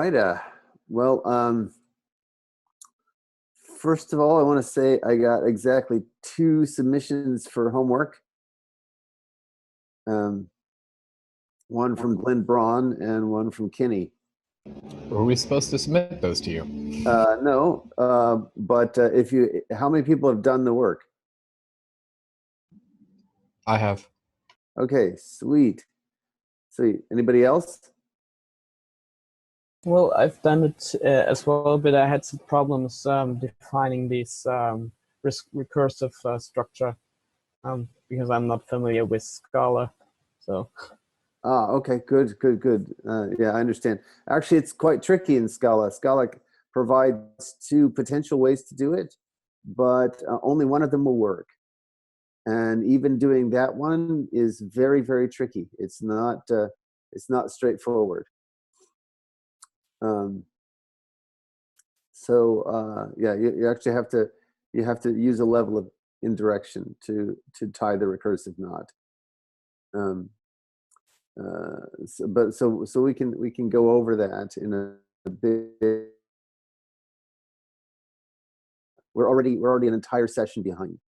right. Well, first of all, I want to say I got exactly 2 submissions for homework. One from Glenn Braun and one from Kinney. Were we supposed to submit those to you? No, but how many people have done the work? I have. Okay, sweet. Anybody else? Well, I've done it as well, but I had some problems defining this recursive structure because I'm not familiar with Scala. So. Okay, good. Yeah, I understand. Actually, it's quite tricky in Scala. Scala provides 2 potential ways to do it, but only one of them will work. And even doing that one is very, very tricky. It's not straightforward. Yeah, you actually have to use a level of indirection to tie the recursive knot. So we can go over that in a bit. We're already an entire session behind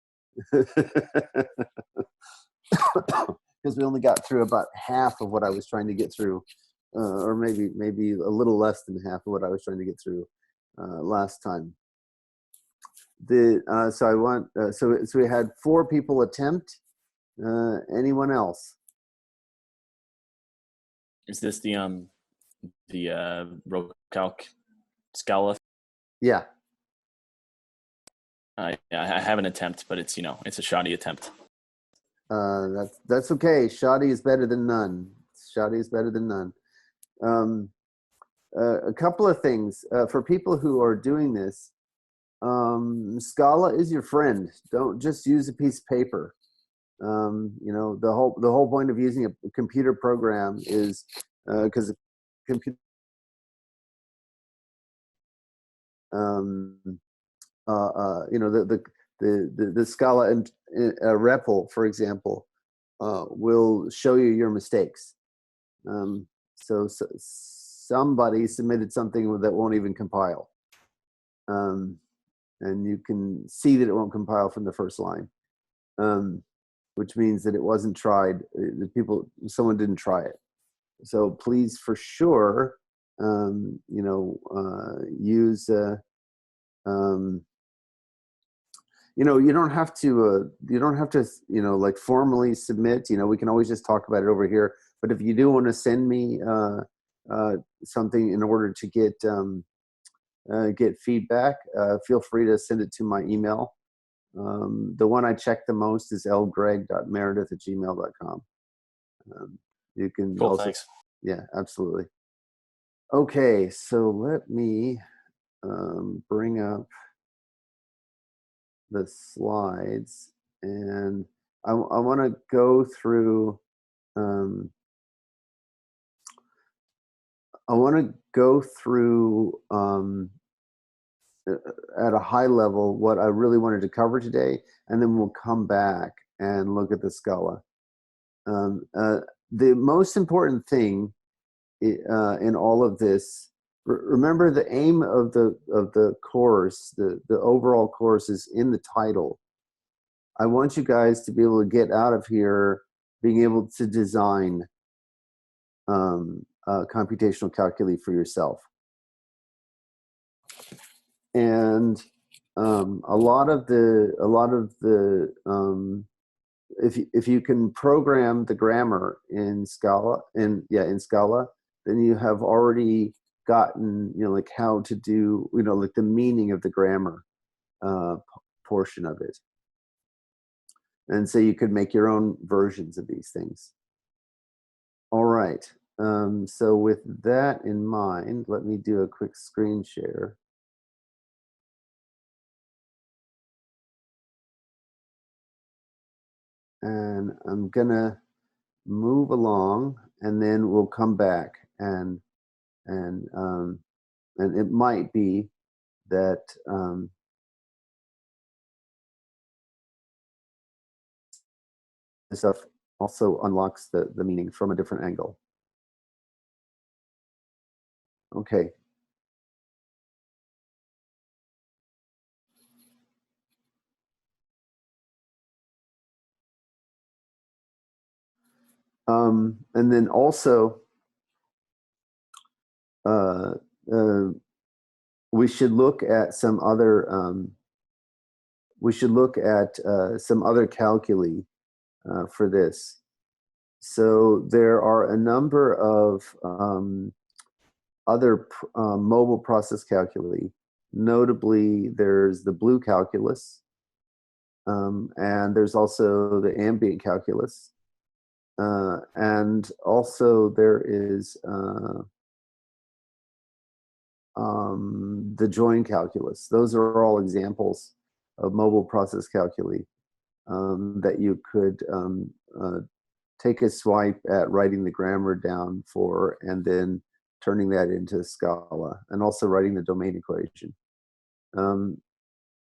because we only got through about half of what I was trying to get through, or maybe a little less than half of what I was trying to get through last time. So we had 4 people attempt. Anyone else? Is this the RoCalc Scala? Yeah. I have an attempt, but it's it's a shoddy attempt. That's okay. Shoddy is better than none. Shoddy is better than none. A couple of things for people who are doing this. Scala is your friend. Don't just use a piece of paper. The whole point of using a computer program is because the computer the Scala and REPL, for example, will show you your mistakes. So somebody submitted something that won't even compile, and you can see that it won't compile from the first line, which means that it wasn't tried. Someone didn't try it. So please, for sure, use. You don't have to like formally submit. We can always just talk about it over here. But if you do want to send me something in order to get feedback, feel free to send it to my email. The one I check the most is lgreg.meredith@gmail.com. You can cool, also, thanks. Yeah, absolutely. Okay, so let me bring up the slides, and I want to go through. At a high level what I really wanted to cover today, and then we'll come back and look at the Scala. The most important thing in all of this, remember the aim of the course, the overall course is in the title. I want you guys to be able to get out of here being able to design computational calculi for yourself. And a lot of the if you can program the grammar in Scala, in Scala, then you have already gotten like how to do like the meaning of the grammar portion of it. And so you could make your own versions of these things. All right. So with that in mind, let me do a quick screen share. And I'm gonna move along, and then we'll come back, and it might be that this stuff also unlocks the meaning from a different angle. Okay, And then also, we should look at some other calculi for this. So there are a number of other mobile process calculi. Notably, there's the blue calculus, and there's also the ambient calculus, and also there is the join calculus. Those are all examples of mobile process calculi that you could take a swipe at writing the grammar down for, and then turning that into Scala, and also writing the domain equation.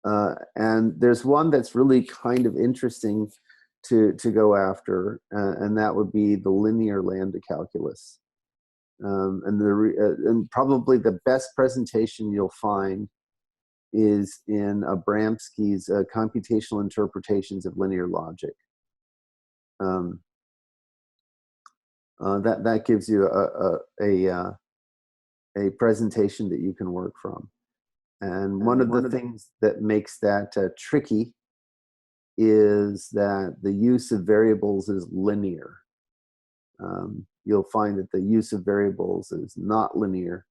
And there's one that's really kind of interesting to go after, and that would be the linear lambda calculus. And probably the best presentation you'll find is in Abramsky's computational interpretations of linear logic. That gives you a presentation that you can work from. And one of the things that makes that tricky is that the use of variables is linear. You'll find that the use of variables is not linear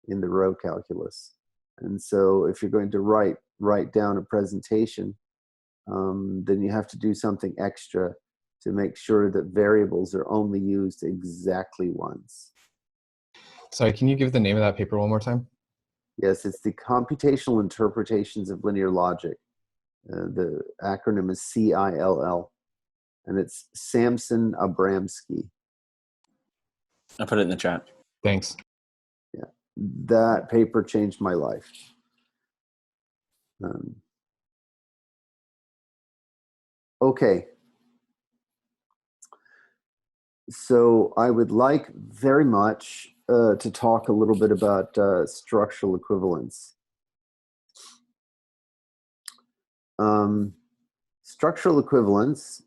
in the row calculus. And so if you're going to write down a presentation, then you have to do something extra to make sure that variables are only used exactly once. Sorry, can you give the name of that paper one more time? Yes, it's the Computational Interpretations of Linear Logic. The acronym is CILL, and it's Samson Abramsky. I put it in the chat. Thanks. Yeah, that paper changed my life. Okay. So I would like very much to talk a little bit about structural equivalence. Structural equivalence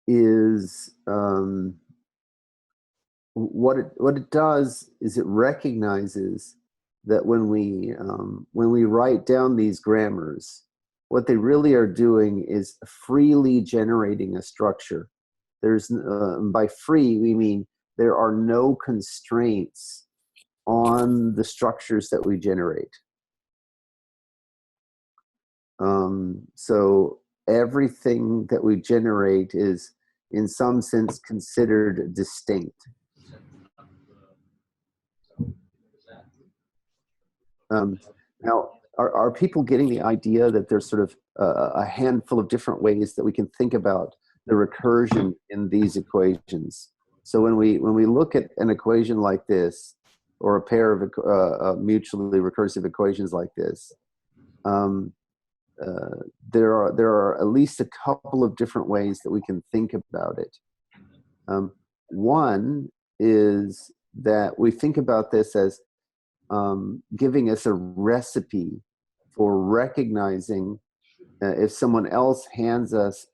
is what it does is it recognizes that when we write down these grammars, what they really are doing is freely generating a structure. There's by free we mean there are no constraints on the structures that we generate. So everything that we generate is in some sense considered distinct. Now, are people getting the idea that there's sort of a handful of different ways that we can think about the recursion in these equations? So when we look at an equation like this, or a pair of mutually recursive equations like this, there are at least a couple of different ways that we can think about it. One is that we think about this as giving us a recipe for recognizing if someone else hands us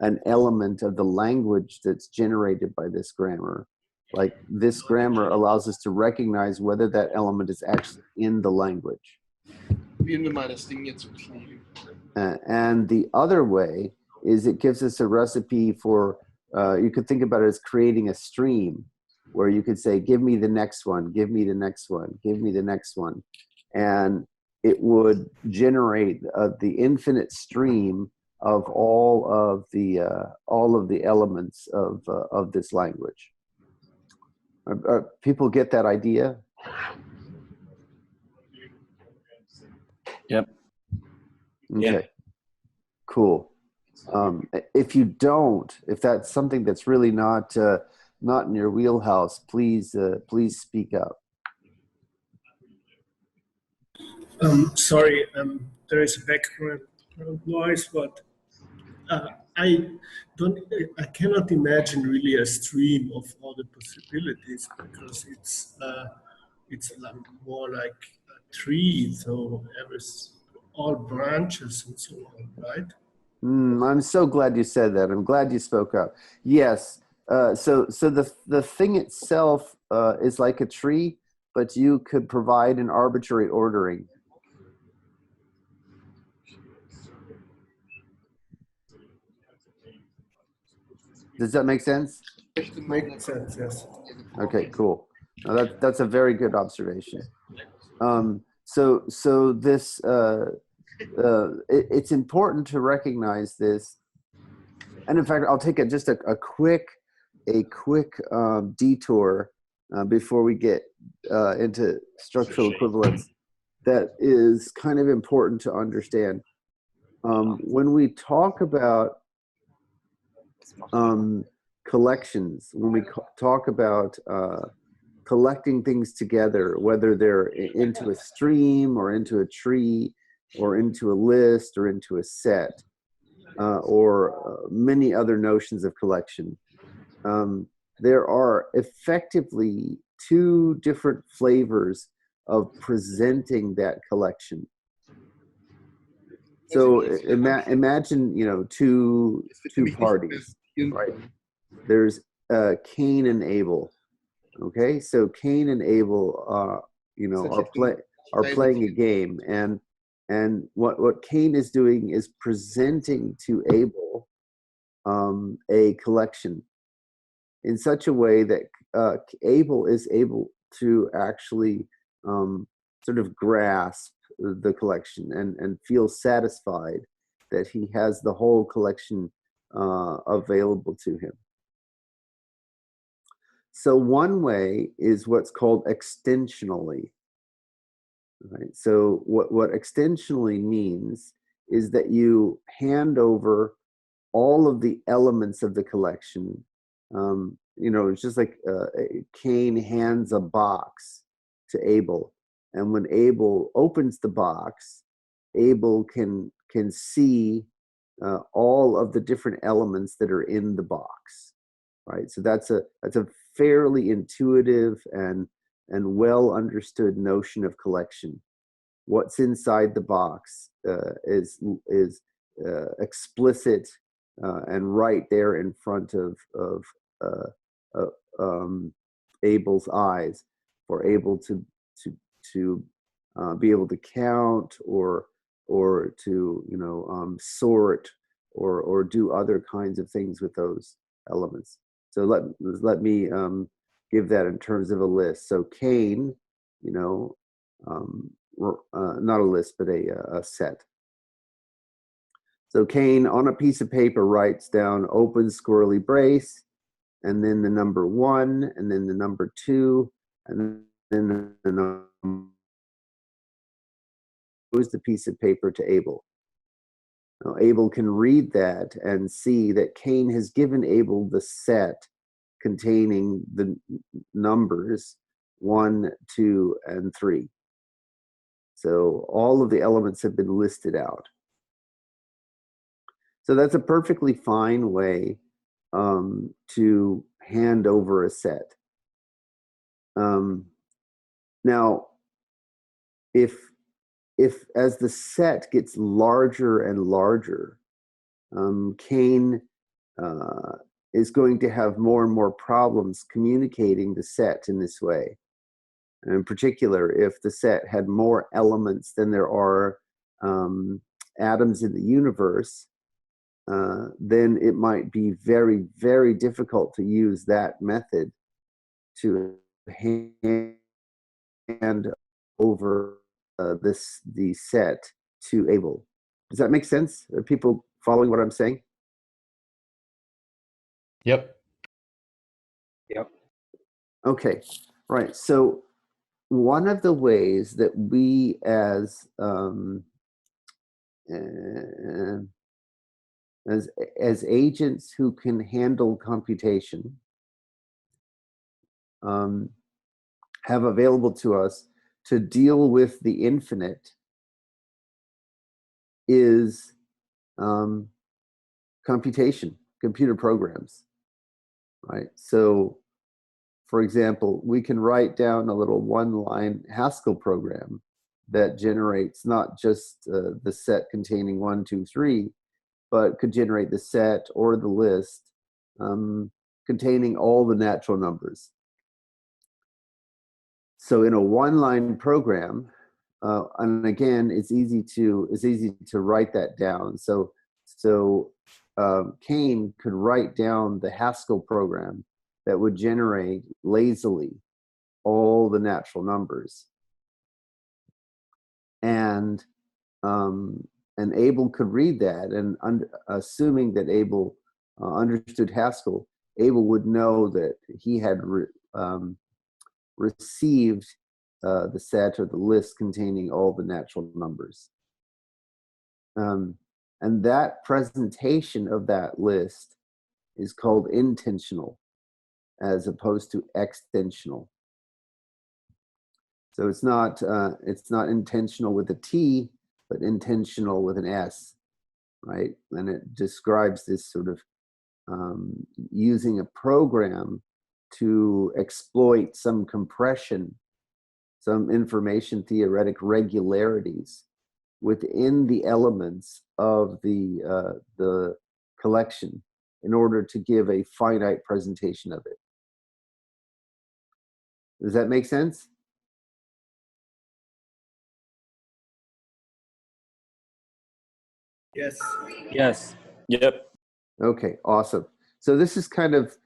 an element of the language that's generated by this grammar. Like this grammar allows us to recognize whether that element is actually in the language. And the other way is it gives us a recipe for, you could think about it as creating a stream, where you could say, give me the next one, give me the next one, give me the next one. And it would generate the infinite stream of all of the elements of this language. People get that idea? Yep. Okay. Yeah. Cool. If you don't, if that's something that's really not in your wheelhouse, please speak up. Sorry, there is a background noise, but I cannot imagine really a stream of all the possibilities, because it's more like a tree, so all branches and so on, right? I'm so glad you said that. I'm glad you spoke up. Yes. So the thing itself is like a tree, but you could provide an arbitrary ordering. Does that make sense? Makes sense, yes. Okay, cool. Now that's a very good observation. So this it's important to recognize this, and in fact, I'll take just a quick detour before we get into structural equivalence. That is kind of important to understand. When we talk about collections, when we talk about collecting things together, whether they're into a stream or into a tree or into a list or into a set, or many other notions of collection, there are effectively two different flavors of presenting that collection. So imagine, you know, two parties, right? There's Cain and Abel. Okay, so Cain and Abel, you know, are playing a game, and what Cain is doing is presenting to Abel a collection in such a way that Abel is able to actually sort of grasp the collection and feel satisfied that he has the whole collection available to him. So one way is what's called extensionally. Right? So what extensionally means is that you hand over all of the elements of the collection. You know, it's just like Cain hands a box to Abel, and when Abel opens the box, Abel can see all of the different elements that are in the box. Right? So that's a fairly intuitive and well understood notion of collection. What's inside the box is explicit and right there in front of Abel's eyes, for Abel to be able to count or to, you know, sort or do other kinds of things with those elements. So let me give that in terms of a list. So Cain, you know, not a list, but a set. So Cain on a piece of paper writes down open squirrely brace, and then the number 1, and then the number 2, and then the number. Goes the piece of paper to Abel. Now, Abel can read that and see that Cain has given Abel the set containing the numbers 1, 2, and 3. So all of the elements have been listed out. So that's a perfectly fine way to hand over a set. Now, if as the set gets larger and larger, Cain is going to have more and more problems communicating the set in this way. And in particular, if the set had more elements than there are atoms in the universe, then it might be very, very difficult to use that method to hand over the set to Abel. Does that make sense? Are people following what I'm saying? Yep. Okay, right. So one of the ways that we as agents who can handle computation have available to us to deal with the infinite is computation, computer programs, right? So, for example, we can write down a little one-line Haskell program that generates not just the set containing 1, 2, 3, but could generate the set or the list containing all the natural numbers. So in a one-line program, and again, it's easy to write that down. So Kane could write down the Haskell program that would generate lazily all the natural numbers, and Abel could read that, and assuming that Abel understood Haskell, Abel would know that he had received the set or the list containing all the natural numbers. And that presentation of that list is called intentional as opposed to extensional. So it's not intentional with a T, but intentional with an S, right? And it describes this sort of using a program to exploit some compression, some information theoretic regularities within the elements of the collection in order to give a finite presentation of it. Does that make sense? Yes. Yes. Yep. Okay, awesome. So this is kind of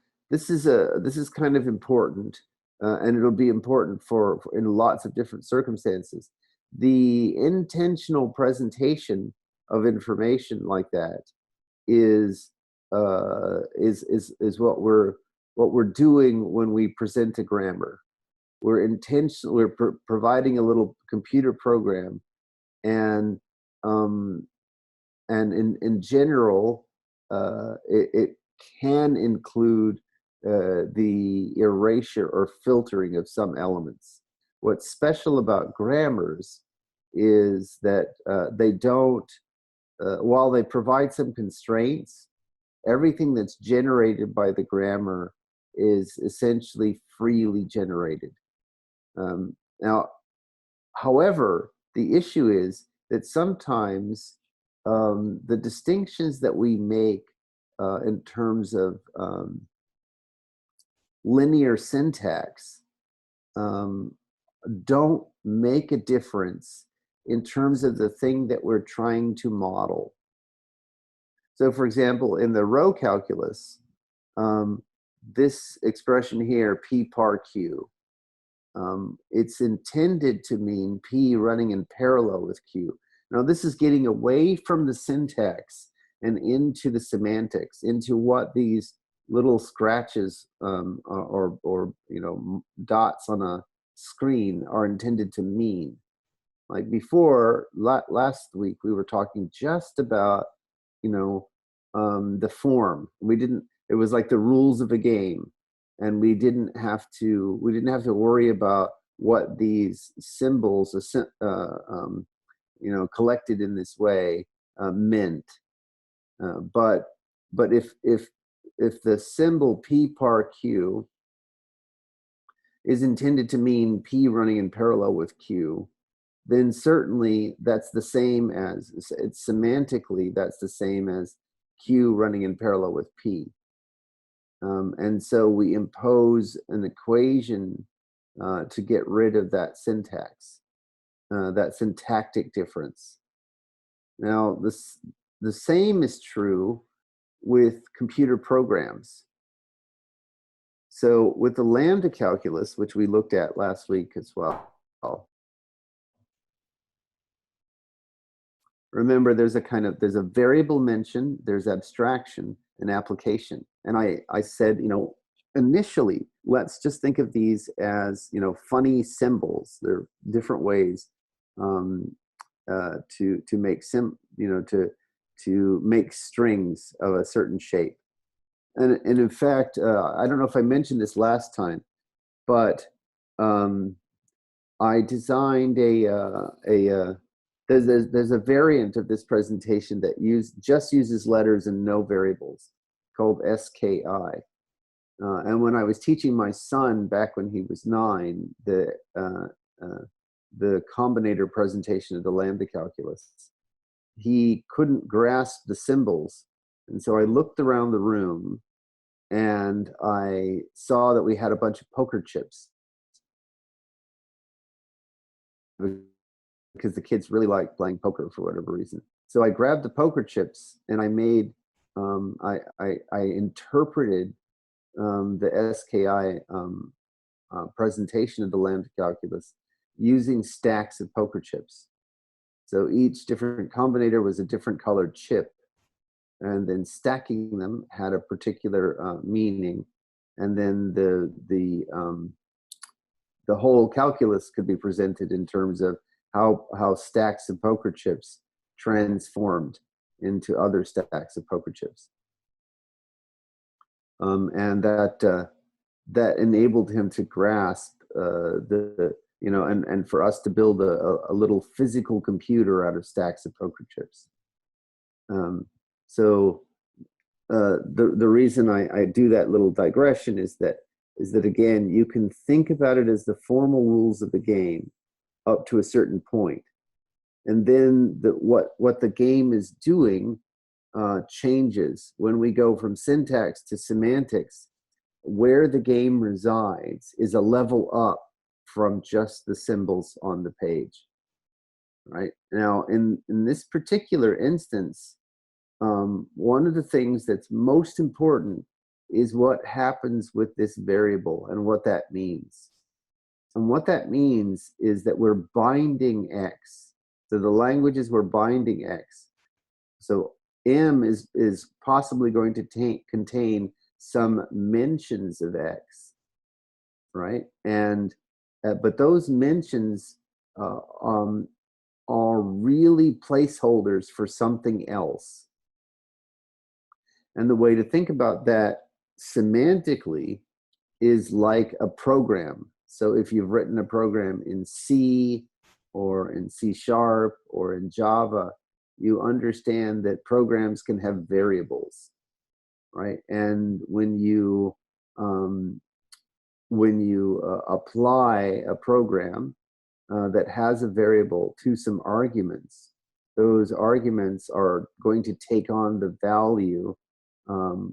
important, and it'll be important for in lots of different circumstances. The intentional presentation of information like that is what we're doing when we present a grammar. We're providing a little computer program, and in general, it can include the erasure or filtering of some elements. What's special about grammars is that they don't, while they provide some constraints, everything that's generated by the grammar is essentially freely generated. Now, however, the issue is that sometimes the distinctions that we make in terms of linear syntax don't make a difference in terms of the thing that we're trying to model. So for example, in the row calculus, this expression here, P par Q, it's intended to mean P running in parallel with Q. Now this is getting away from the syntax and into the semantics, into what these little scratches or dots on a screen are intended to mean. Like before, last week we were talking just about the form. It was like the rules of a game, and we didn't have to worry about what these symbols collected in this way meant. But if the symbol P par Q is intended to mean P running in parallel with Q, then certainly that's the same as, it's semantically, that's the same as Q running in parallel with P. And so we impose an equation to get rid of that syntax, that syntactic difference. Now, the same is true with computer programs. So with the lambda calculus, which we looked at last week as well, remember there's a variable mention, there's abstraction and application. And I said, initially, let's just think of these as, funny symbols. There are different ways to make to make strings of a certain shape. And in fact, I don't know if I mentioned this last time, but I designed there's a variant of this presentation that just uses letters and no variables, called SKI. And when I was teaching my son back when he was 9, the combinator presentation of the lambda calculus, he couldn't grasp the symbols. And so I looked around the room and I saw that we had a bunch of poker chips, because the kids really like playing poker for whatever reason. So I grabbed the poker chips and I made, I interpreted the SKI presentation of the lambda calculus using stacks of poker chips. So each different combinator was a different colored chip, and then stacking them had a particular meaning, and then the whole calculus could be presented in terms of how stacks of poker chips transformed into other stacks of poker chips, and that enabled him to grasp and for us to build a little physical computer out of stacks of poker chips. So the reason I do that little digression is that again, you can think about it as the formal rules of the game up to a certain point, and then what the game is doing changes when we go from syntax to semantics. Where the game resides is a level up from just the symbols on the page, right? Now, in this particular instance, one of the things that's most important is what happens with this variable and what that means. And what that means is that we're binding X. So the languages we're binding X. So M is possibly going to contain some mentions of X, right? And but those mentions are really placeholders for something else. And the way to think about that semantically is like a program. So if you've written a program in C or in C# or in Java, you understand that programs can have variables, right? And when you apply a program that has a variable to some arguments, those arguments are going to take on the value of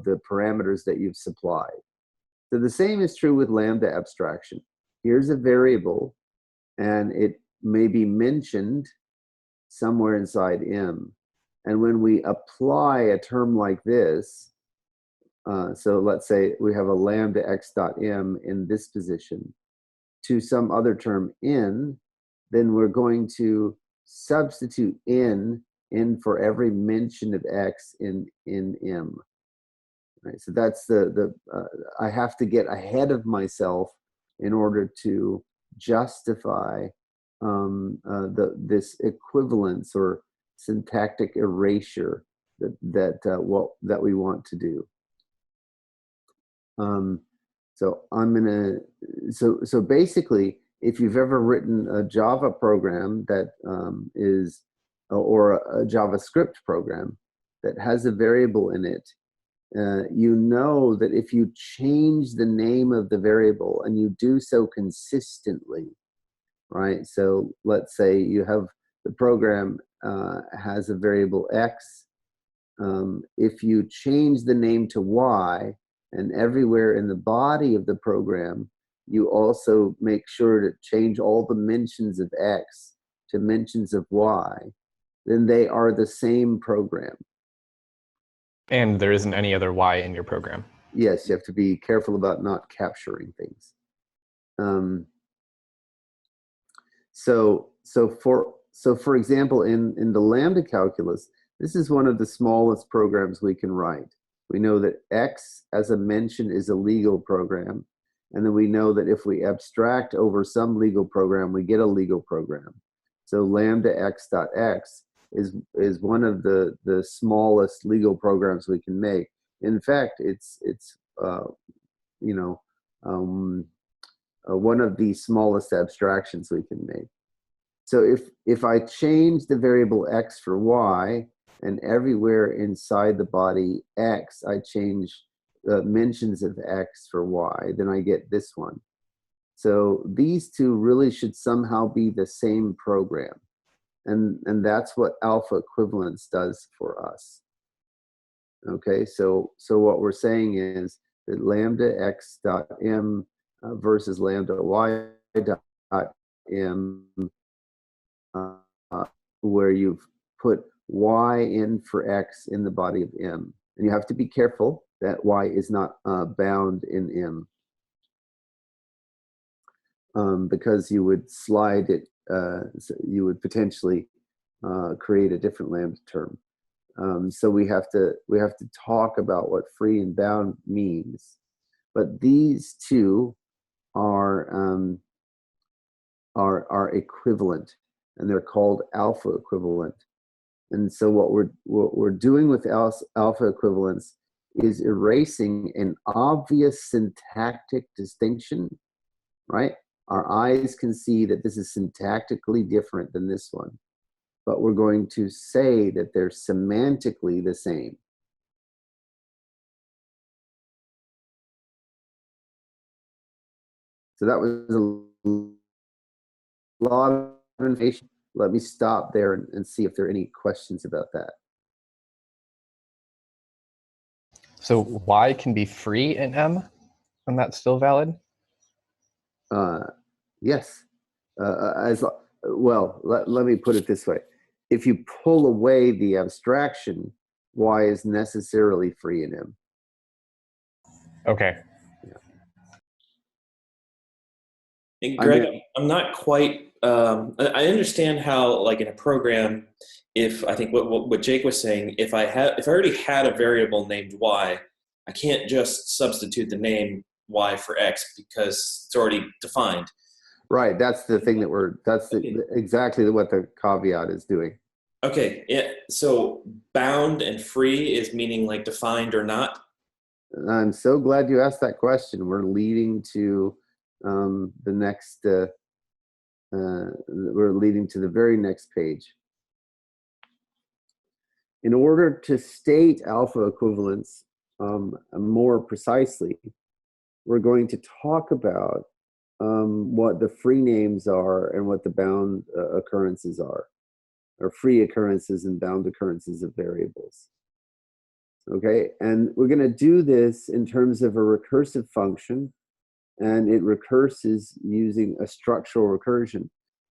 the parameters that you've supplied. So the same is true with lambda abstraction. Here's a variable, and it may be mentioned somewhere inside M. And when we apply a term like this, so let's say we have a lambda x dot m in this position to some other term n, then we're going to substitute n for every mention of x in M. Right, so that's I have to get ahead of myself in order to justify this equivalence or syntactic erasure that we want to do. So so basically, if you've ever written a Java program that or a JavaScript program that has a variable in it, you know that if you change the name of the variable and you do so consistently, right? So let's say you have the program has a variable x. If you change the name to y, and everywhere in the body of the program, you also make sure to change all the mentions of x to mentions of y, then they are the same program. And there isn't any other y in your program. Yes, you have to be careful about not capturing things. So for example, in the lambda calculus, this is one of the smallest programs we can write. We know that x as a mention is a legal program, and then we know that if we abstract over some legal program, we get a legal program. So lambda x dot x is one of the smallest legal programs we can make. In fact, it's one of the smallest abstractions we can make. So if I change the variable x for y, and everywhere inside the body x, I change mentions of x for y, then I get this one. So these two really should somehow be the same program. And that's what alpha equivalence does for us. Okay, so what we're saying is that lambda x dot m versus lambda y dot m, where you've put y in for x in the body of m. And you have to be careful that y is not bound in m, because you would slide it, so you would potentially create a different lambda term. So we have to talk about what free and bound means. But these two are equivalent, and they're called alpha equivalent. And so what we're doing with alpha equivalence is erasing an obvious syntactic distinction, right? Our eyes can see that this is syntactically different than this one, but we're going to say that they're semantically the same. So that was a lot of information. Let me stop there and see if there are any questions about that. So y can be free in M, and that's still valid? Yes. Well, let me put it this way. If you pull away the abstraction, y is necessarily free in M. Okay. And Greg, I'm not quite. I understand how, like in a program, if I think what Jake was saying, if I already had a variable named y, I can't just substitute the name y for x because it's already defined. Right. That's the thing exactly what the caveat is doing. Okay. Yeah. So bound and free is meaning like defined or not. I'm so glad you asked that question. We're leading to the next. We're leading to the very next page. In order to state alpha equivalence more precisely, we're going to talk about what the free names are and what the bound occurrences are, or free occurrences and bound occurrences of variables. Okay, and we're going to do this in terms of a recursive function, and it recurses using a structural recursion.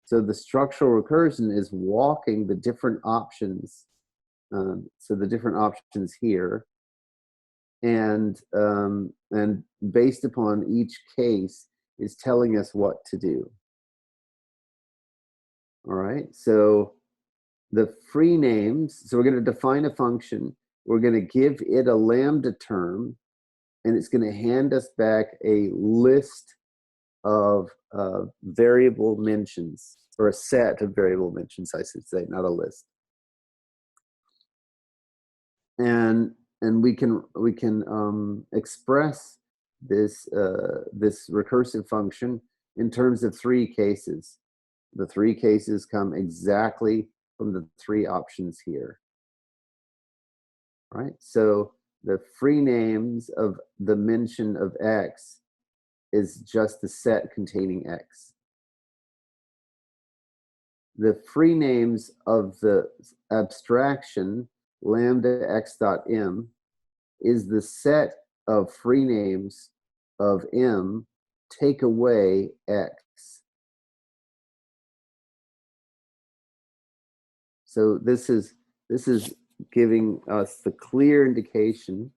So the structural recursion is walking the different options, so the different options here, and based upon each case is telling us what to do. All right, so the free names, so we're going to define a function, we're going to give it a lambda term, and it's going to hand us back a list of variable mentions, or a set of variable mentions, I should say, not a list. And we can express this this recursive function in terms of three cases. The three cases come exactly from the three options here. Right? So the free names of the mention of x is just the set containing x. The free names of the abstraction lambda x dot m is the set of free names of m take away x. So this is giving us the clear indication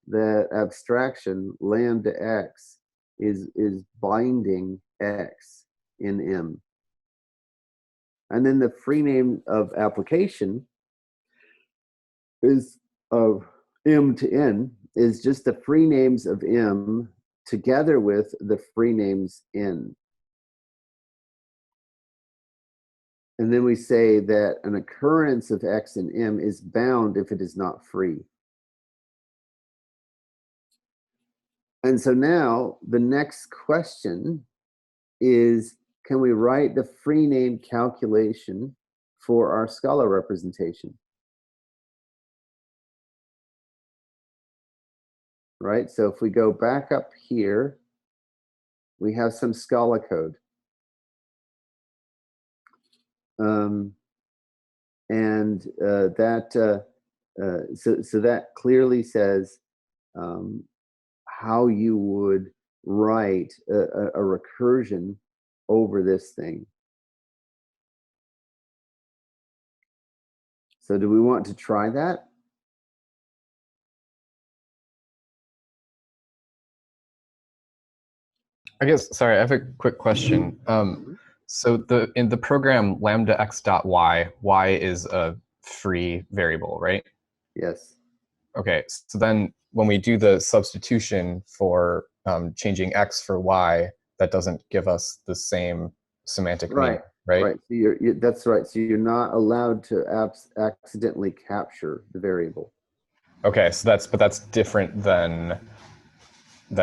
that abstraction lambda x is binding x in m. And then the free name of application is of m to n is just the free names of m together with the free names n. And then we say that an occurrence of x in m is bound if it is not free. And so now the next question is, can we write the free name calculation for our Scala representation? Right, so if we go back up here, we have some Scala code. and so that clearly says how you would write a recursion over this thing. So do we want to try that? I guess, sorry, I have a quick question. So in the program lambda x dot y, y is a free variable, right? Yes. Okay, so then when we do the substitution for changing x for y, that doesn't give us the same semantic meaning, right? Right. So that's right. So you're not allowed to accidentally capture the variable. Okay, so that's different than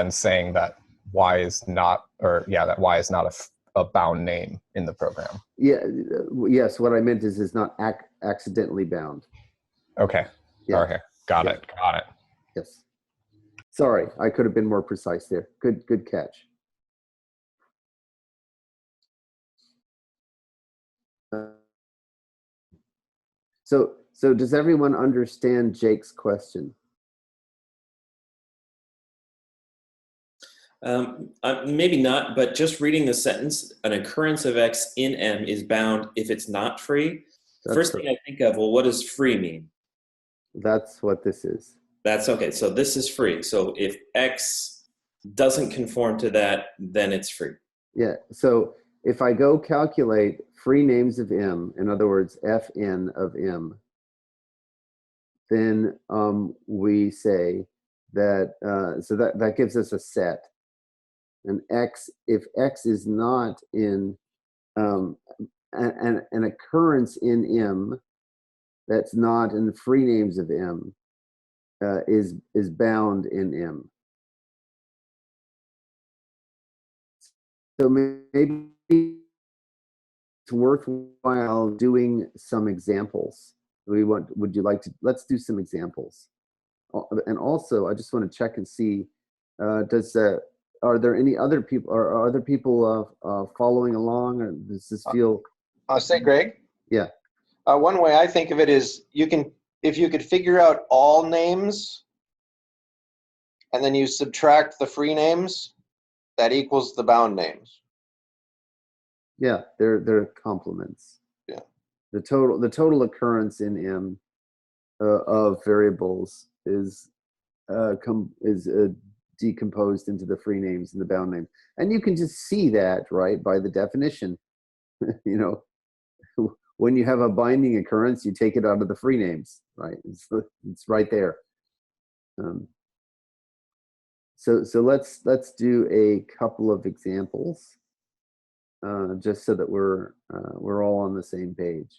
saying that y is not, or yeah, that y is not a bound name in the program. Yeah. Yes. What I meant is it's not accidentally bound. Okay. Yeah. Okay. Got it. Yes. Sorry, I could have been more precise there. Good catch. So does everyone understand Jake's question? Maybe not, but just reading the sentence, an occurrence of x in M is bound if it's not free. First thing I think of, well, what does free mean? That's what this is. That's okay. So this is free. So if x doesn't conform to that, then it's free. Yeah. So if I go calculate free names of M, in other words, Fn of M, then we say that, so that gives us a set. And x, if x is not in an occurrence in M that's not in free names of M is bound in M. So maybe it's worthwhile doing some examples. Would you like to, let's do some examples. And also, I just want to check and see, are there any other people, are other people following along, or does this feel? I'll say, Greg? Yeah. One way I think of it is if you could figure out all names and then you subtract the free names, that equals the bound names. Yeah, they're complements. Yeah. The total occurrence in M of variables is decomposed into the free names and the bound names, and you can just see that, right, by the definition. You know, when you have a binding occurrence, you take it out of the free names, right? It's right there. So let's do a couple of examples, just so that we're all on the same page.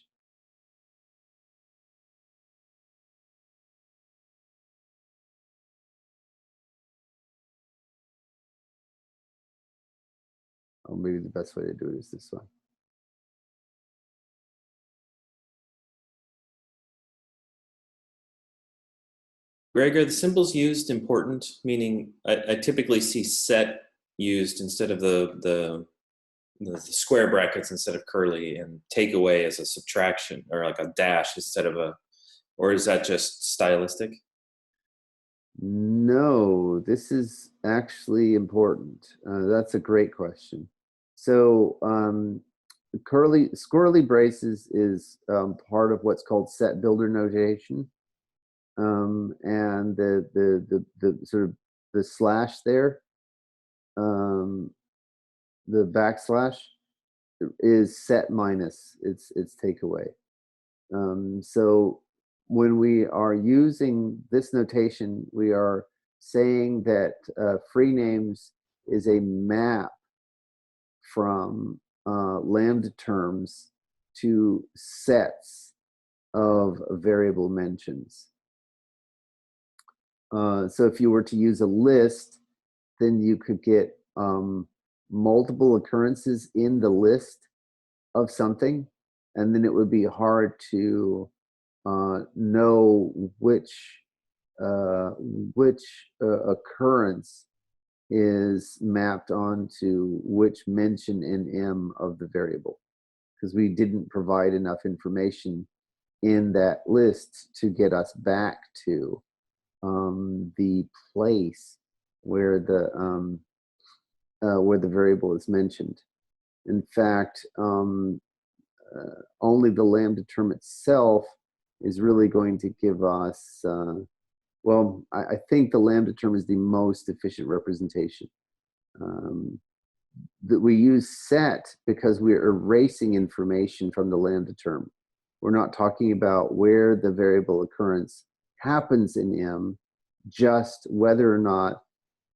Oh, maybe the best way to do it is this one. Greg, are the symbols used important? Meaning, I typically see set used instead of the square brackets instead of curly, and take away as a subtraction, or like a dash instead of a, or is that just stylistic? No, this is actually important. That's a great question. So squirrely braces is part of what's called set builder notation. And the sort of the slash there, the backslash is set minus its takeaway. So when we are using this notation, we are saying that free names is a map from lambda terms to sets of variable mentions. So if you were to use a list, then you could get multiple occurrences in the list of something, and then it would be hard to know which occurrence is mapped onto which mention in M of the variable, because we didn't provide enough information in that list to get us back to the place where the variable is mentioned. In fact, only the lambda term itself is really going to give us, well, I think the lambda term is the most efficient representation. That we use set because we're erasing information from the lambda term. We're not talking about where the variable occurrence happens in M, just whether or not,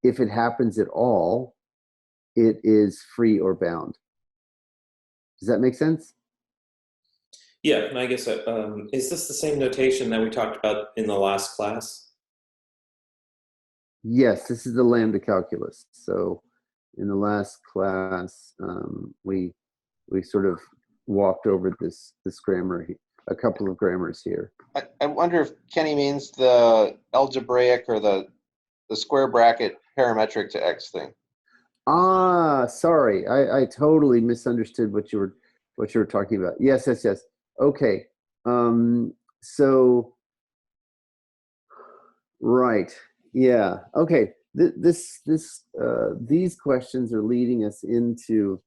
if it happens at all, it is free or bound. Does that make sense? Yeah, and I guess, is this the same notation that we talked about in the last class? Yes, this is the lambda calculus. So in the last class, we sort of walked over this grammar, a couple of grammars here. I wonder if Kenny means the algebraic or the square bracket parametric to X thing. Ah, sorry, I totally misunderstood what you were talking about. Yes. Okay, so right, yeah, okay. These questions are leading us into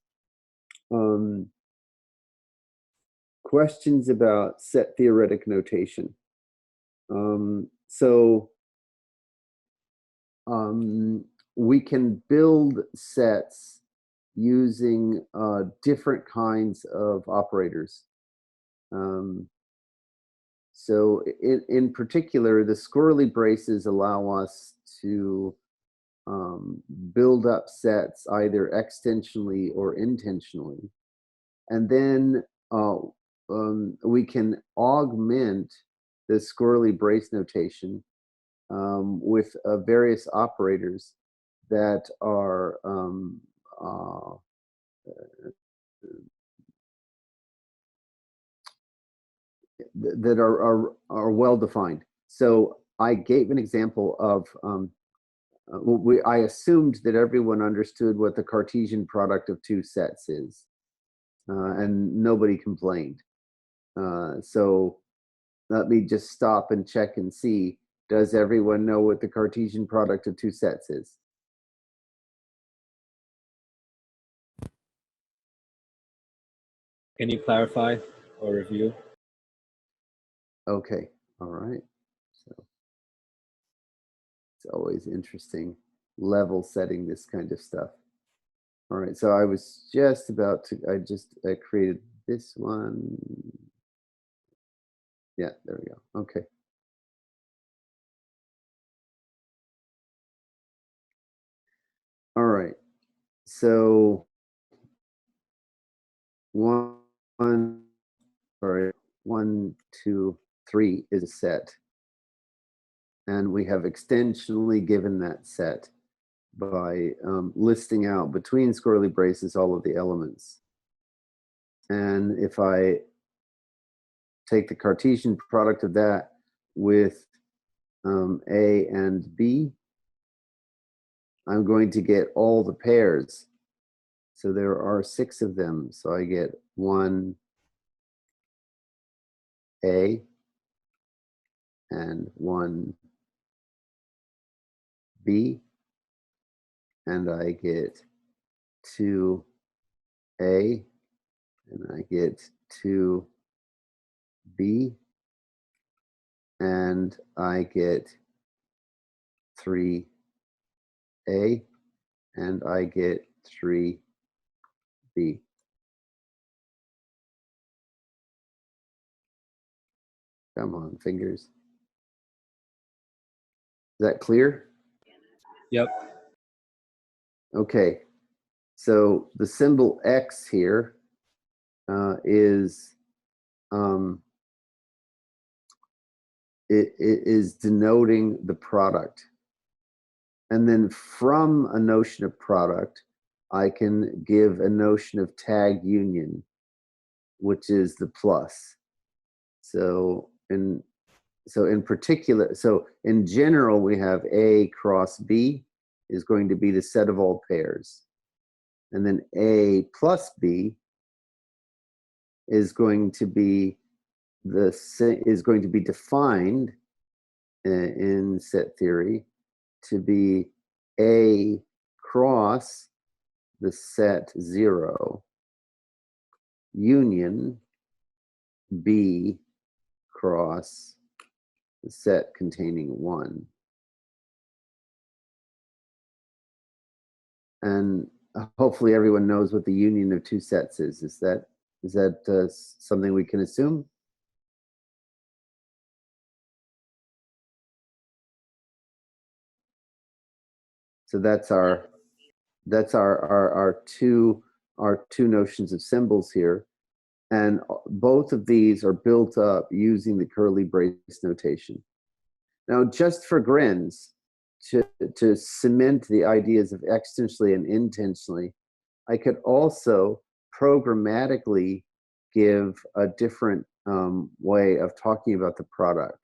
questions about set theoretic notation. We can build sets using different kinds of operators. So in particular, the squirrely braces allow us to build up sets either extensionally or intentionally. And then we can augment the squirrely brace notation with various operators that are well defined. So I gave an example of I assumed that everyone understood what the Cartesian product of two sets is, and nobody complained. So let me just stop and check and see, does everyone know what the Cartesian product of two sets is? Can you clarify or review? Okay, all right. So it's always interesting level setting this kind of stuff. All right, so I was just about to, I created this one. Yeah, there we go, okay. All right, so one, two, three is a set. And we have extensionally given that set by listing out between squirrely braces all of the elements. And if I take the Cartesian product of that with A and B, I'm going to get all the pairs. So there are 6 of them. So I get 1A and 1B, and I get 2A, and I get 2B, and I get 3A, and I get 3B. Come on, fingers. Is that clear? Yep. Okay, so the symbol X here is it is denoting the product. And then from a notion of product, I can give a notion of tag union, which is the plus. So in particular, so in general, we have A cross B is going to be the set of all pairs. And then A plus B is going to be is going to be defined in set theory to be A cross the set 0 union B cross the set containing 1. And hopefully everyone knows what the union of two sets is. Is that something we can assume? So that's our two notions of symbols here, and both of these are built up using the curly brace notation. Now, just for grins, to cement the ideas of extensionally and intentionally, I could also programmatically give a different way of talking about the product.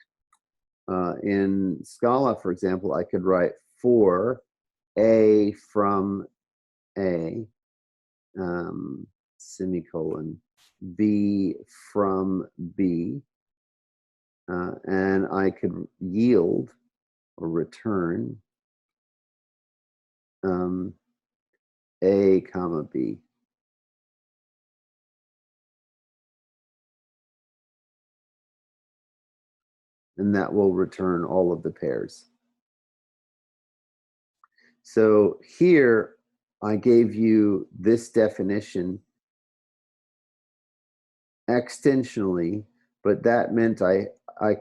In Scala, for example, I could write for A from A, semicolon, B from B, and I could yield or return A comma B. And that will return all of the pairs. So here I gave you this definition extensionally, but that meant I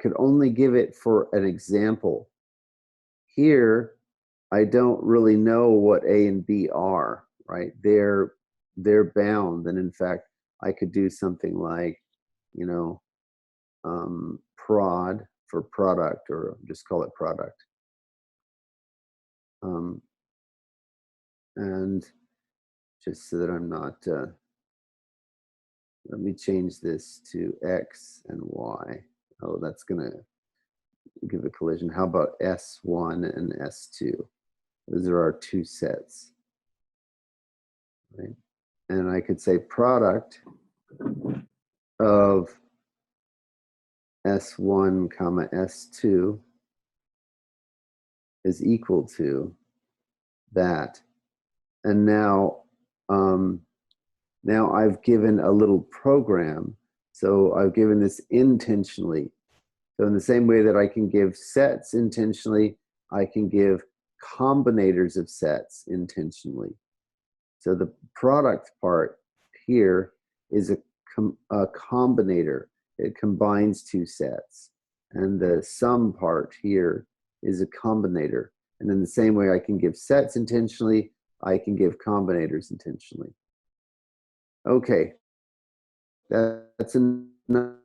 could only give it for an example. Here, I don't really know what A and B are, right? They're bound, and in fact, I could do something like, you know, prod for product, or just call it product. And just so that I'm not, let me change this to X and Y. Oh, that's gonna give a collision. How about S1 and S2? Those are our two sets, right? And I could say product of S1 comma S2 is equal to that. And now, now I've given a little program. So I've given this intentionally. So in the same way that I can give sets intentionally, I can give combinators of sets intentionally. So the product part here is a combinator. It combines two sets. And the sum part here is a combinator. And in the same way I can give sets intentionally, I can give combinators intentionally. Okay, that's enough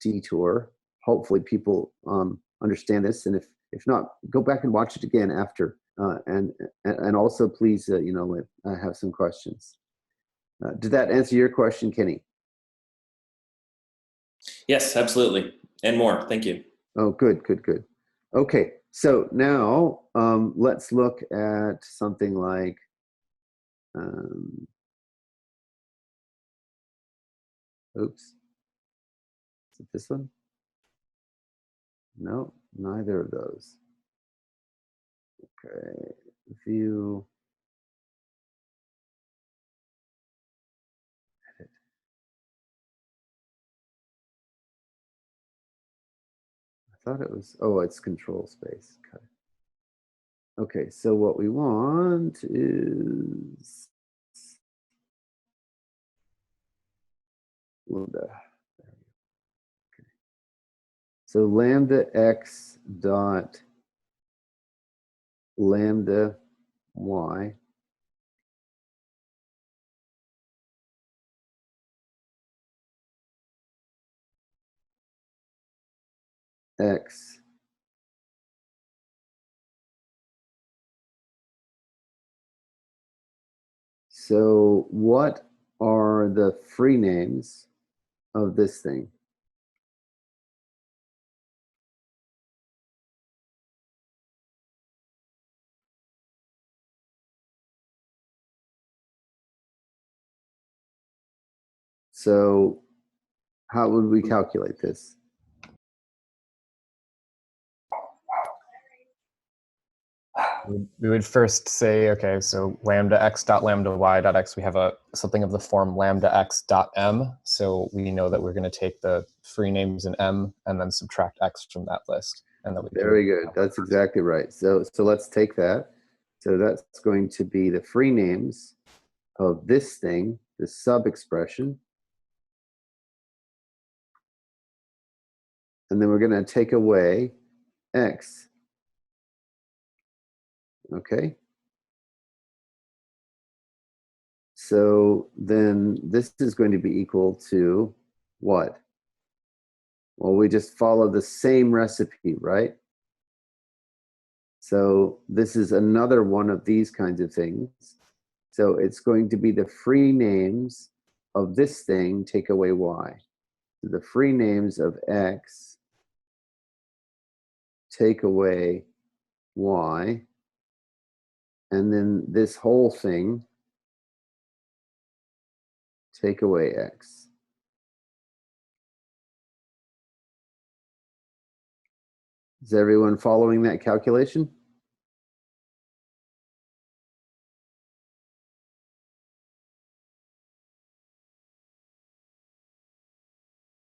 detour. Hopefully people understand this, and if not, go back and watch it again after, and also please you know, have some questions. Did that answer your question, Kenny? Yes, absolutely, and more. Thank you. Oh, good, good, good. Okay, so now let's look at something like oops. Is it this one? No, neither of those. Okay, view. Edit. I thought it was, oh, it's control space. Okay. Okay, so what we want is lambda. Okay. So lambda x dot lambda y x so what are the free names of this thing? So How would we calculate this? We would first say, okay, so lambda x dot lambda y dot x, we have something of the form lambda x dot m. So we know that we're going to take the free names in m and then subtract x from that list. And then Very good. That's exactly right. So let's take that. So that's going to be the free names of this thing, the sub expression. And then we're going to take away x. Okay. So then this is going to be equal to what? Well, we just follow the same recipe, right? So this is another one of these kinds of things. So it's going to be the free names of this thing, take away y. So the free names of x, take away y. And then this whole thing, take away x. Is everyone following that calculation?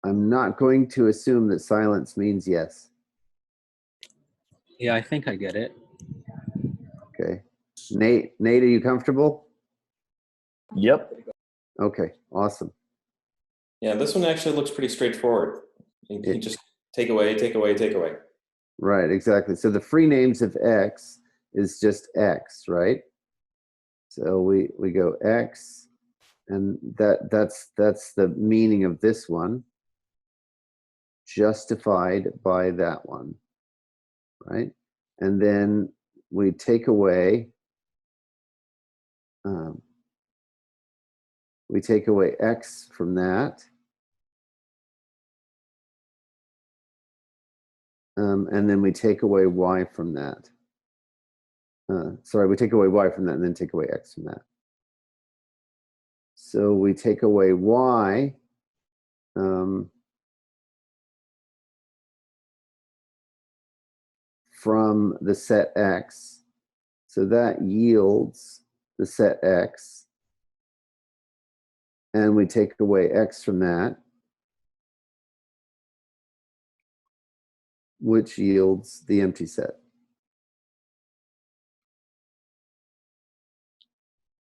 I'm not going to assume that silence means yes. Yeah, I think I get it. Okay. Nate, are you comfortable? Yep. Okay, awesome. Yeah, this one actually looks pretty straightforward. You just take away, take away, take away. Right, exactly. So the free names of x is just x, right? So we go x, and that's the meaning of this one, justified by that one, right? And then we take away x from that. And then we take away y from that. Sorry, we take away y from that and then take away x from that. So we take away y from the set x. So that yields the set x. And we take away x from that, which yields the empty set.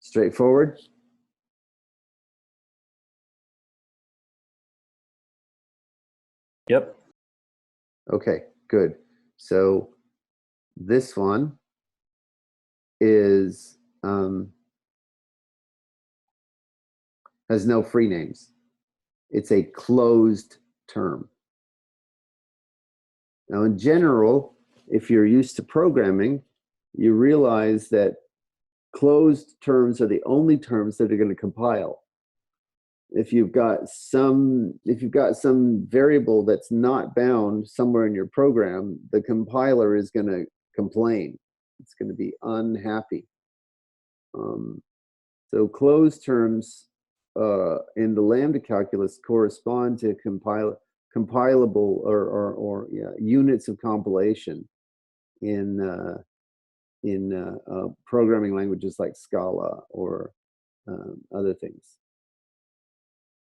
Straightforward? Yep. Okay, good. So this one is has no free names. It's a closed term. Now, in general, if you're used to programming, you realize that closed terms are the only terms that are going to compile. If you've got some variable that's not bound somewhere in your program, the compiler is going to complain. It's going to be unhappy. So closed terms in the lambda calculus correspond to compilable or units of compilation in programming languages like Scala or other things.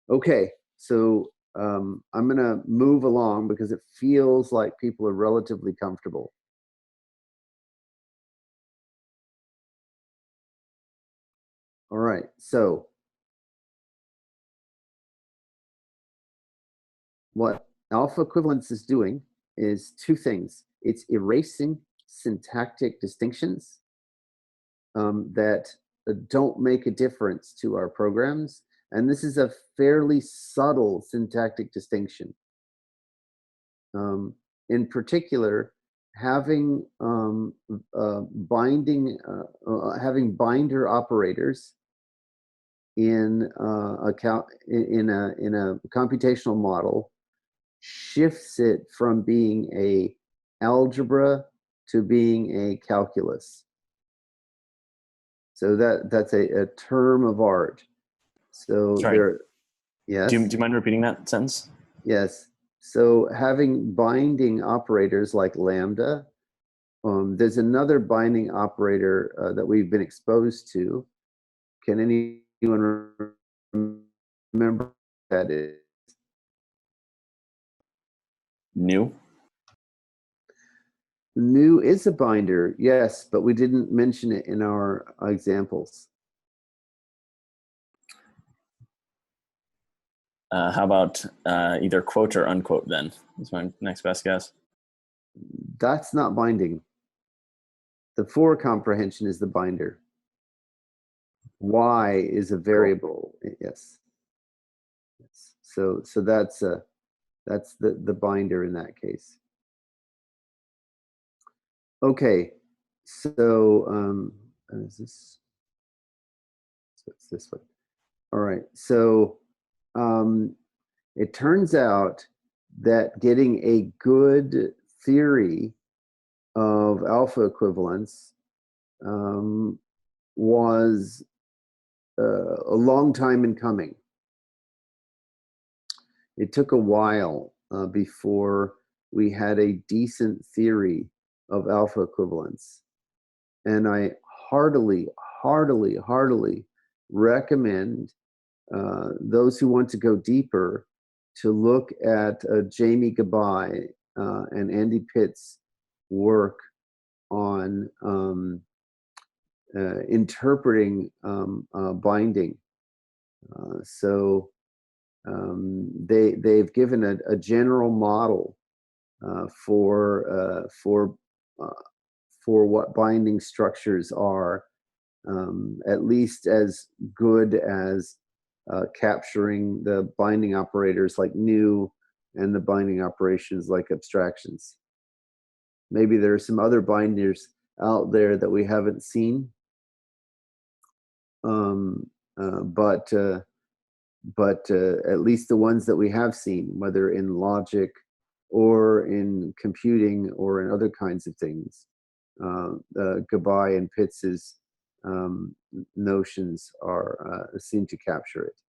Okay, so I'm going to move along because it feels like people are relatively comfortable. All right, so what alpha equivalence is doing is two things. It's erasing syntactic distinctions that don't make a difference to our programs. And this is a fairly subtle syntactic distinction. In particular, having having binder operators in a computational model shifts it from being a algebra to being a calculus. So that's a term of art. So Sorry. there, yes. Do you mind repeating that sentence? Yes. So having binding operators like lambda, there's another binding operator that we've been exposed to. Can anyone remember what that is? New. New is a binder, yes, but we didn't mention it in our examples. How about either quote or unquote then? That's my next best guess. That's not binding. The for comprehension is the binder. Y is a variable. Yes. So that's the binder in that case. Okay. So is this? So it's this one. All right. So it turns out that getting a good theory of alpha equivalence was a long time in coming. It took a while before we had a decent theory of alpha equivalence. And I heartily recommend those who want to go deeper to look at Jamie Gabai and Andy Pitt's work on interpreting binding. They've given a general model for what binding structures are, at least as good as capturing the binding operators like new and the binding operations like abstractions. Maybe there are some other binders out there that we haven't seen, but at least the ones that we have seen, whether in logic or in computing or in other kinds of things, Gabai and Pitts's notions are seem to capture it.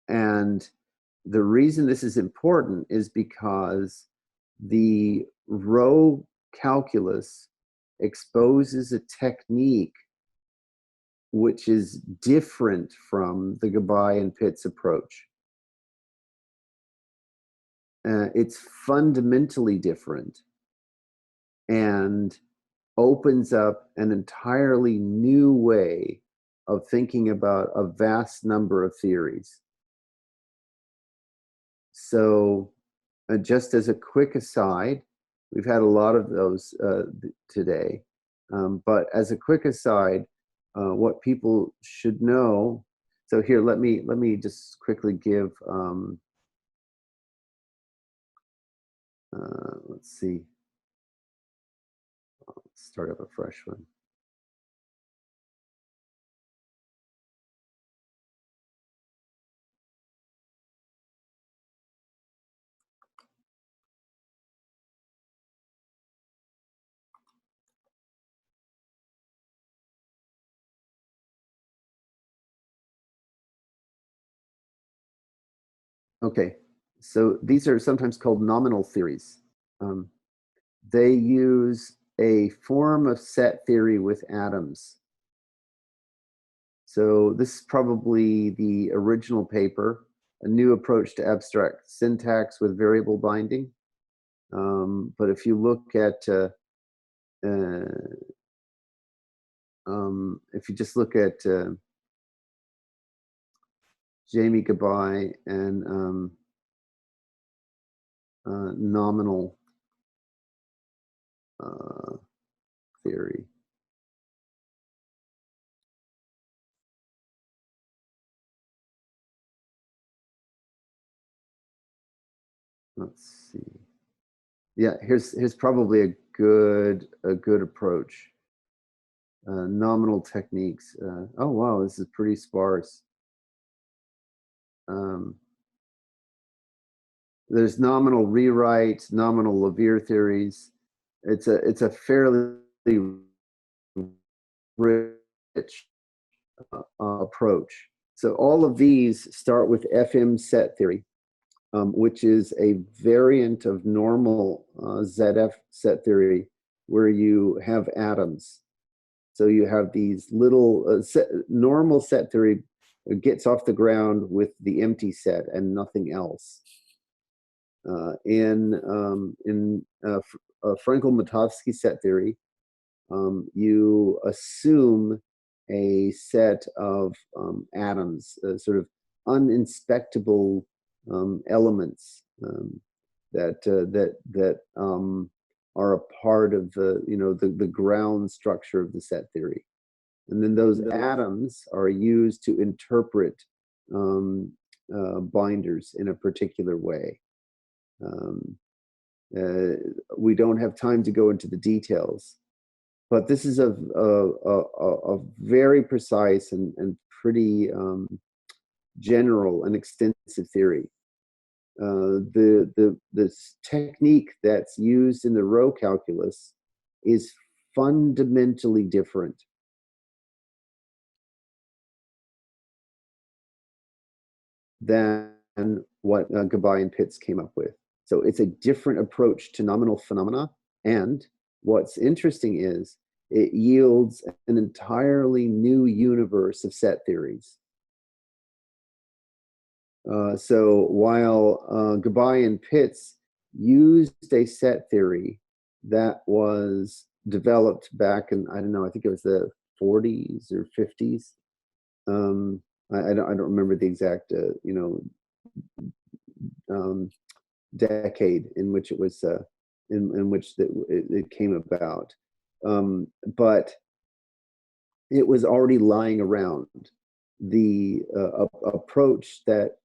And the reason this is important is because the row calculus exposes a technique which is different from the Gabai and Pitt's approach. It's fundamentally different and opens up an entirely new way of thinking about a vast number of theories. So just as a quick aside, we've had a lot of those today, but as a quick aside, what people should know. So here, let me just quickly give. Let's see. I'll start up a fresh one. Okay, so these are sometimes called nominal theories. They use a form of set theory with atoms. So this is probably the original paper, a new approach to abstract syntax with variable binding. But if you look at, if you just look at Jamie Gabai and nominal theory. Let's see. Yeah, here's probably a good approach. Nominal techniques. Oh wow, this is pretty sparse. There's nominal rewrite, nominal Levere theories. It's a fairly rich approach. So all of these start with FM set theory. which is a variant of normal ZF set theory, where you have atoms. So you have these little normal set theory gets off the ground with the empty set and nothing else. In Frankel-Matovsky set theory, you assume a set of atoms, sort of uninspectable elements that are a part of the ground structure of the set theory, and then those atoms are used to interpret binders in a particular way. We don't have time to go into the details, but this is a very precise and pretty general and extensive theory. This technique that's used in the row calculus is fundamentally different than what Gabay and Pitts came up with. So it's a different approach to nominal phenomena, and what's interesting is it yields an entirely new universe of set theories. So while Gabay and Pitts used a set theory that was developed back in, I don't know, I think it was the 40s or 50s. I don't remember the exact decade in which it was in which it came about, but it was already lying around. The approach that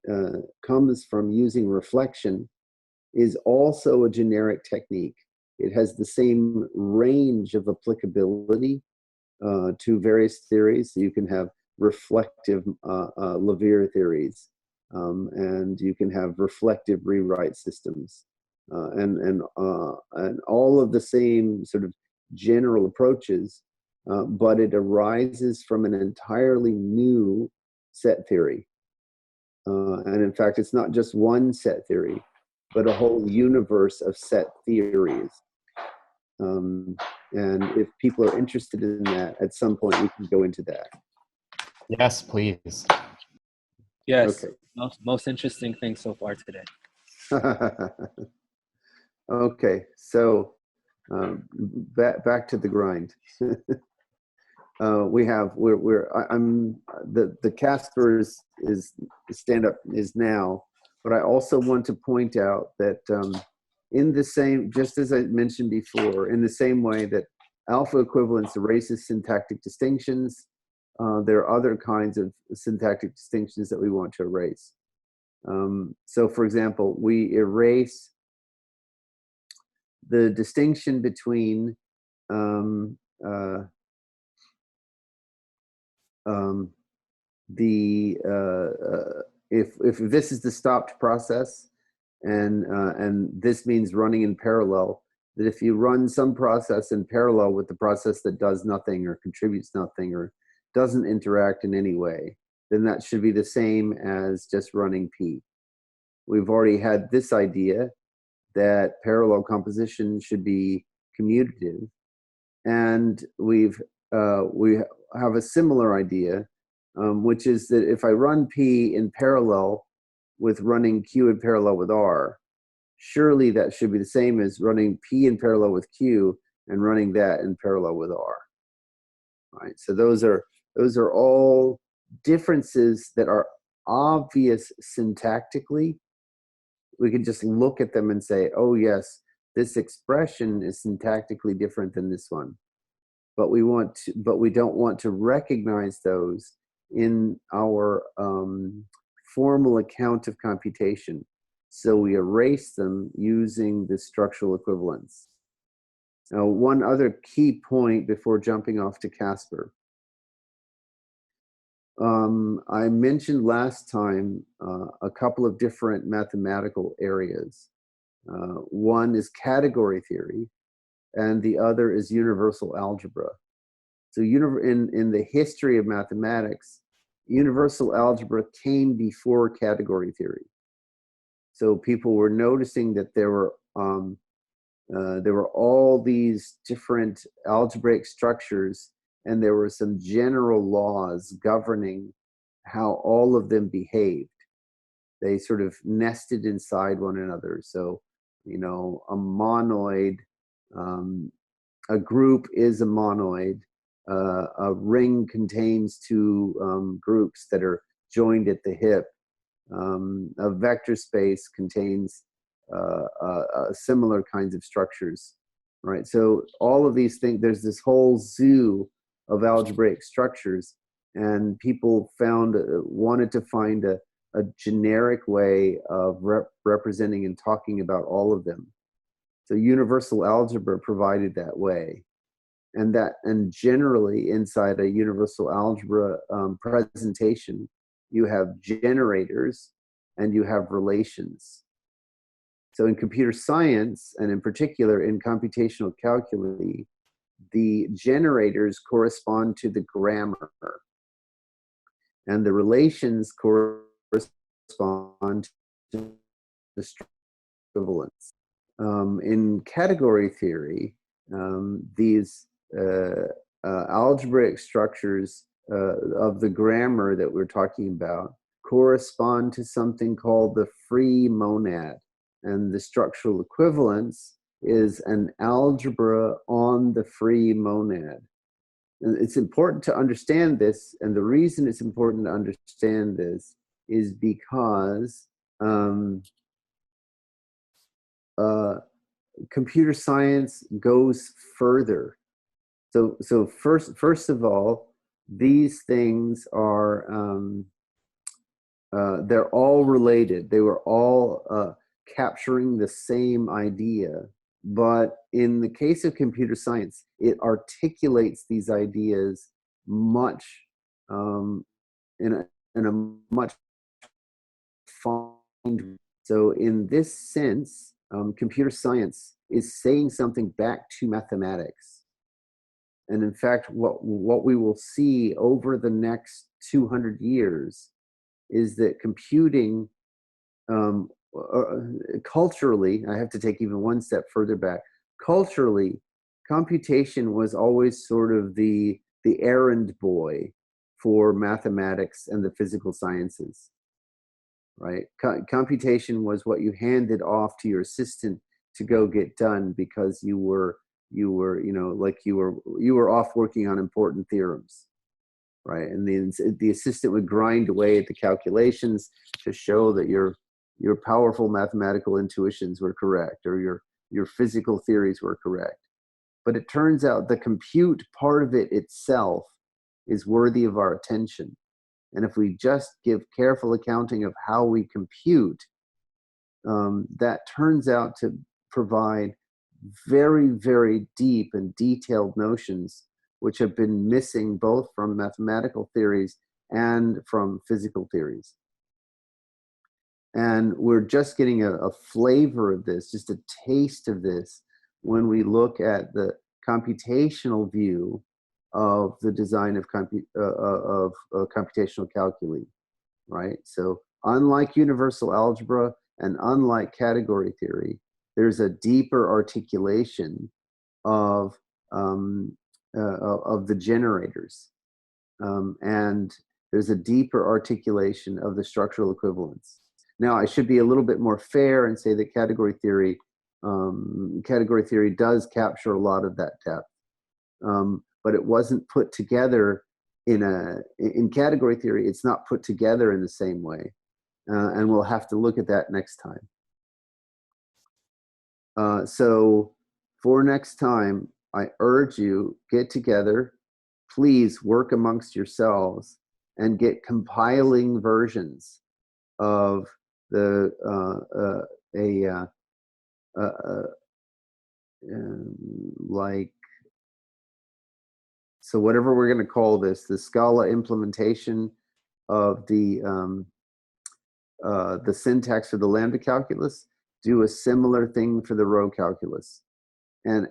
comes from using reflection is also a generic technique. It has the same range of applicability to various theories. So you can have reflective Leverrier theories, and you can have reflective rewrite systems, and all of the same sort of general approaches, but it arises from an entirely new set theory. And in fact, it's not just one set theory, but a whole universe of set theories. And if people are interested in that, at some point we can go into that. Yes, please. Yes. Okay. Most interesting thing so far today. Okay, so back to the grind. The Casper is stand up is now, but I also want to point out that in the same, just as I mentioned before, in the same way that alpha equivalence erases syntactic distinctions, there are other kinds of syntactic distinctions that we want to erase. So for example, we erase the distinction between if this is the stopped process, and this means running in parallel, that if you run some process in parallel with the process that does nothing or contributes nothing or doesn't interact in any way, then that should be the same as just running P. We've already had this idea that parallel composition should be commutative, and we have a similar idea, which is that if I run P in parallel with running Q in parallel with R, surely that should be the same as running P in parallel with Q and running that in parallel with R. Right? So those are all differences that are obvious syntactically. We can just look at them and say, oh yes, this expression is syntactically different than this one. But we don't want to recognize those in our formal account of computation. So we erase them using the structural equivalence. Now, one other key point before jumping off to Casper. I mentioned last time a couple of different mathematical areas. One is category theory, and the other is universal algebra. So in the history of mathematics, universal algebra came before category theory. So people were noticing that there were all these different algebraic structures, and there were some general laws governing how all of them behaved. They sort of nested inside one another. So, you know, a monoid, a group is a monoid. A ring contains two groups that are joined at the hip. A vector space contains similar kinds of structures, right? So all of these things, there's this whole zoo of algebraic structures, and people wanted to find a generic way of representing and talking about all of them. So universal algebra provided that way. And generally inside a universal algebra presentation, you have generators and you have relations. So in computer science, and in particular in computational calculi, the generators correspond to the grammar, and the relations correspond to the equivalence. In category theory, these algebraic structures of the grammar that we're talking about correspond to something called the free monad. And the structural equivalence is an algebra on the free monad. And it's important to understand this, and the reason it's important to understand this is because computer science goes further. So first of all, these things are they're all related. They were all capturing the same idea, but in the case of computer science, it articulates these ideas much in a much fine. So in this sense, computer science is saying something back to mathematics. And in fact, what we will see over the next 200 years is that computing, culturally, I have to take even one step further back. Culturally, computation was always sort of the errand boy for mathematics and the physical sciences, right? Computation was what you handed off to your assistant to go get done because you were off working on important theorems, right? And the assistant would grind away at the calculations to show that your powerful mathematical intuitions were correct, or your physical theories were correct. But it turns out the compute part of it itself is worthy of our attention. And if we just give careful accounting of how we compute, that turns out to provide very, very deep and detailed notions which have been missing both from mathematical theories and from physical theories. And we're just getting a flavor of this, just a taste of this, when we look at the computational view of the design of computational calculi, right? So unlike universal algebra and unlike category theory, there's a deeper articulation of the generators, and there's a deeper articulation of the structural equivalence. Now, I should be a little bit more fair and say that category theory does capture a lot of that depth, but it wasn't put together in category theory. It's not put together in the same way, and we'll have to look at that next time. So for next time, I urge you, get together, please work amongst yourselves and get compiling versions of the so whatever we're going to call this, the Scala implementation of the syntax for the lambda calculus. Do a similar thing for the row calculus, and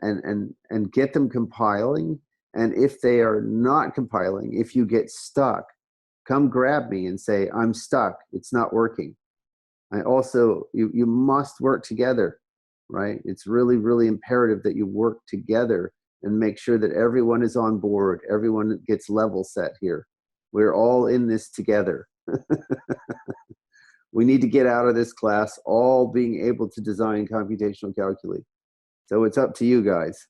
get them compiling. And if they are not compiling, if you get stuck, come grab me and say, I'm stuck, it's not working. You must work together, right? It's really, really imperative that you work together and make sure that everyone is on board. Everyone gets level set here. We're all in this together. We need to get out of this class all being able to design computational calculi. So it's up to you guys.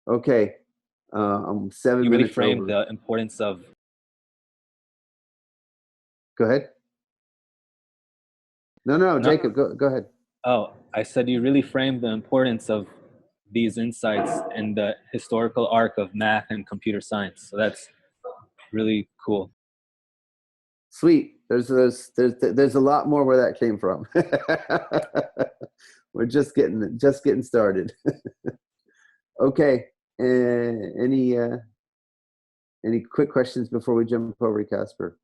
Okay, I'm 7 You really minutes framed over. the importance of. Go ahead. No, Jacob, go ahead. Oh, I said you really framed the importance of these insights in the historical arc of math and computer science. So that's really cool. Sweet. There's a lot more where that came from. We're just getting started. Okay. Any quick questions before we jump over to Casper?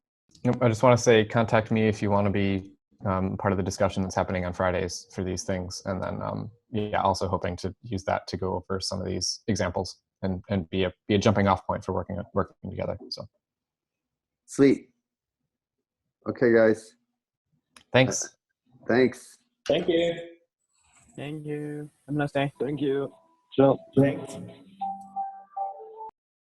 Nope, I just want to say, contact me if you want to be part of the discussion that's happening on Fridays for these things. And then, yeah, also hoping to use that to go over some of these examples and be a jumping off point for working together. So, sweet. Okay, guys. Thanks. Thanks. Thank you. Thank you. Have a nice day. Thank you. Ciao. Thanks.